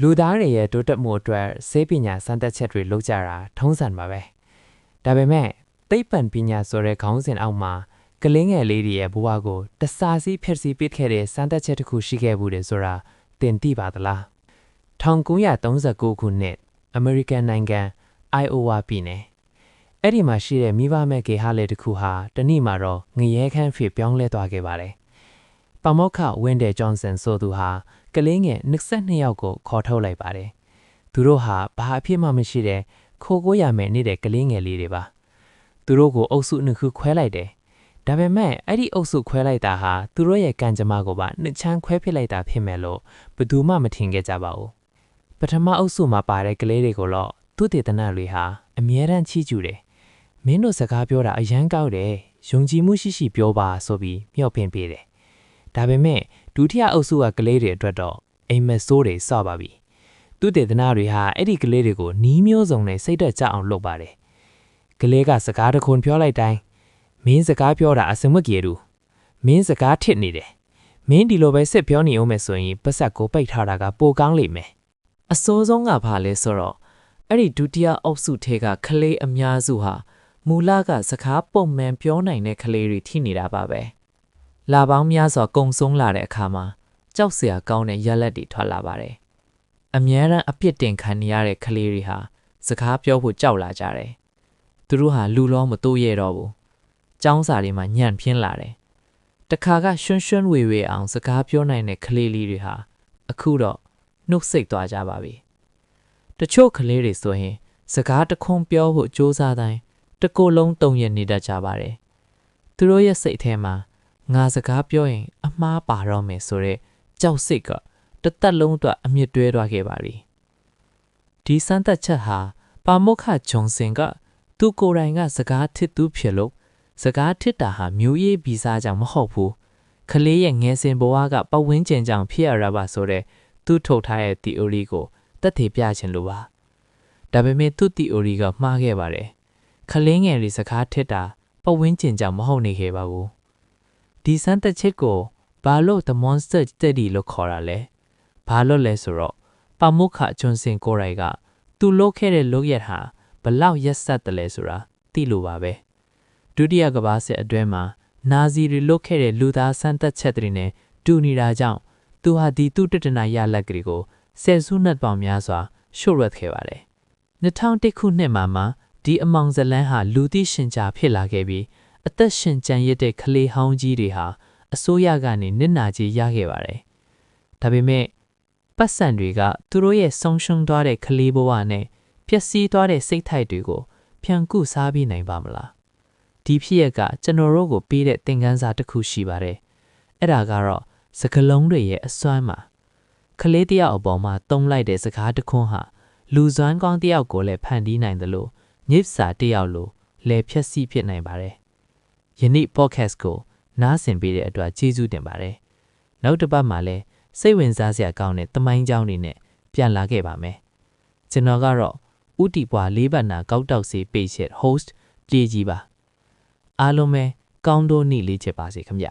လူသားတွေရဲ့တိုးတက်မှုအတွက်ဆေးပညာစမ်းသပ်ချက်တွေလုပ်ကြတာထုံးစံပါပဲဒါပေမဲ့သိပ္ပံပညာဆိုတဲ့ခေါင်းစဉ်အောက်မှာကလေးငယ်လေးတွေရဲ့ဘဝကိုတစားစီးဖြစ်စီပစ်ခဲ့တဲ့စမ်းသပ်ချက်တစ်ခုရှိခဲ့ဘူးတယ်ဆိုတာသင်သိပါသလား1939ခုနှစ်အမေရိကန်နိုင်ငံ Iowa ပြည်နယ်အဲ့ဒီမှာရှိတဲ့မိဘမဲ့ဂေဟာလေတစ်ခုဟာတနေ့မှာတော့ငရဲခန်းဖြစ်ပြောင်းလဲသွားခဲ့ပါတယ်ပမောက္ခဝင်းဒယ်ဂျွန်ဆန်ဆိုသူဟာကလေးငယ်22ယောက်ကိုခေါ်ထုတ်လိုက်ပါတယ်သူတို့ဟာဘာအဖြစ်မှမရှိတဲ့ခိုးကိုရမယ်နေတဲ့ကလေးငယ်လေးတွေပါသူတို့ကိုအုပ်စုနှစ်ခုခွဲလိုက်တယ်ဒါပေမဲ့အဲ့ဒီအုပ်စုခွဲလိုက်တာဟာသူတို့ရဲ့ကံကြမ္မာကိုပါနှစ်ချမ်းခွဲဖြစ်လိုက်တာဖြစ်မဲ့လို့ဘယ်သူမှမထင်ခဲ့ကြပါဘူးပထမအုပ်စုမှာပါတဲ့ကလေးတွေကိုတော့သူတေသနတွေဟာအမြဲတမ်းချီးကျူးတယ်မင်းတို့စကားပြောတာအရန်ကောက်တယ်ယုံကြည်မှုရှိရှိပြောပါဆိုပြီးမျှော်ပင်ပေးတယ်ဒါပေမဲ့ဒုတိယအုပ်စုကကလေးတွေအတွက်တော့အိမ်မက်ဆိုးတွေစော့ပါပြီသူတေသနတွေဟာအဲ့ဒီကလေးတွေကိုနီးမျိုးစုံနဲ့စိတ်သက်ကြအောင်လုပ်ပါတယ်ကလေးကစကားတခွန်းပြောလိုက်တိုင်းမင်းစကားပြောတာအစမကြေတူမင်းစကားထစ်နေတယ်မင်းဒီလိုပဲစစ်ပြောနေအောင်မယ်ဆိုရင်ပတ်ဆက်ကိုပိတ်ထားတာကပိုကောင်းလိမ့်မယ်အစိုးဆုံးကဘာလဲဆိုတော့အဲ့ဒီဒုတိယအုပ်စုထဲကကလေးအများစုဟာမူလကစကားပုံမှန်ပြောနိုင်တဲ့ကလေးတွေထိနေတာပါပဲလာပေါင်းများစွာကုံဆုံးလာတဲ့အခါမှာကြောက်စရာကောင်းတဲ့ရလက်တွေထွက်လာပါတယ်အမြဲတမ်းအပြစ်တင်ခံနေရတဲ့ကလေးတွေဟာစကားပြောဖို့ကြောက်လာကြတယ်သူတို့ဟာလူလောမတိုးရတော့ဘူးကျောင်းစာတွေမှာညံ့ဖျင်းလာတယ်တခါကရွှွန်းရွှွန်းဝေဝေအောင်စကားပြောနိုင်တဲ့ကလေးလေးတွေဟာအခုတော့နှုတ်ဆိတ်သွားကြပါပြီတချို့ကလေးတွေဆိုရင်စကားတခွန်းပြောဖို့ကြိုးစားတိုင်းတကိုယ်လုံးတုံရနေတတ်ကြပါတယ်သူတို့ရဲ့စိတ်ထဲမှာငါစကားပြောရင်အမှားပါတော့မယ်ဆိုတဲ့ကြောက်စိတ်ကတသက်လုံးအတွက်အမြင့်တွဲသွားခဲ့ပါပြီဒီစမ်းသပ်ချက်ဟာပါမုခဂျွန်ဆင်ကသူကိုယ်တိုင်ကစကားထစ်သူဖြစ်လို့စကားထစ်တာဟာမျိုးရေးဗီဇကြောင့်မဟုတ်ဘူးကလေးရဲ့ငယ်စဉ်ဘဝကပတ်ဝန်းကျင်ကြောင့်ဖြစ်ရတာပါဆိုတဲ့သူထုတ်ထားတဲ့ theory ကိုသက်သေပြခြင်းလိုပါဒါပေမဲ့သူ theory ကမှားခဲ့ပါတယ်ကလေးငယ်တွေစကားထစ်တာပတ်ဝန်းကျင်ကြောင့်မဟုတ်နေခဲ့ပါဘူးဒီစမ်းသပ်ချက်ကိုဘာလို့ the monster study လို့ခေါ်တာလဲဘာလို့လဲဆိုတော့ပါမုခဂျွန်ဆင်ကိုယ်တိုင်ကသူလုပ်ခဲ့တဲ့လုပ်ရက်ဟာဘလောက်ရက်ဆက်တယ်လဲဆိုတာသိလို့ပါပဲဒုတိယကမ္ဘာစစ်အတွင်းမှာနာဇီတွေလုပ်ခဲ့တဲ့လူသားစမ်းသပ်ချက်တွေနဲ့တူနေတာကြောင့်သူဟာဒီသူတတနာရလက်ကလေးကိုဆယ်စုနှစ်ပေါင်းများစွာရှို့ရက်ခဲ့ပါတယ်2001ခုနှစ်မှာဒီအမောင်ဇလန်းဟာလူသိရှင်ကြားဖြစ်လာခဲ့ပြီးအသက်ရှင်ကျန်ရစ်တဲ့ကလေးဟောင်းကြီးတွေဟာအစိုးရကနေနစ်နာကြေးရခဲ့ပါတယ်ဒါပေမဲ့ပတ်စံတွေကသူတို့ရဲ့ဆုံးရှုံးသွားတဲ့ကလေးဘဝနဲ့ပျက်စီးသွားတဲ့စိတ်ထိုက်တွေကိုပြန်ကုစားပြီးနိုင်ပါမလားဒီဖြစ်ရကကျွန်တော်တို့ကိုပေးတဲ့သင်ခန်းစာတစ်ခုရှိပါတယ်အဲ့ဒါကတော့စကလုံးတွေရဲ့အစွမ်းမှာကလေးတယောက်အပေါ်မှာတုံးလိုက်တဲ့စကားတစ်ခွန်းဟာလူစွမ်းကောင်းတယောက်ကိုလည်းဖန်တီးနိုင်တယ်လို့ညစ်စာတယောက်လိုလဲဖြက်စီးဖြစ်နိုင်ပါတယ်ယနေ့ podcast ကိုနားဆင်ပေးတဲ့အတွက်ကျေးဇူးတင်ပါတယ်နောက်တစ်ပတ်မှာလည်းစိတ်ဝင်စားစရာကောင်းတဲ့သမိုင်းကြောင်းတွေနဲ့ပြန်လာခဲ့ပါမယ်ကျွန်တော်ကတော့ဥတီပွားလေးပတ်နာကောက်တောက်စီ page host ကြေးကြီးပါအားလုံးပဲကောင်းတိုးနေ့လေးချက်ပါစေခင်ဗျ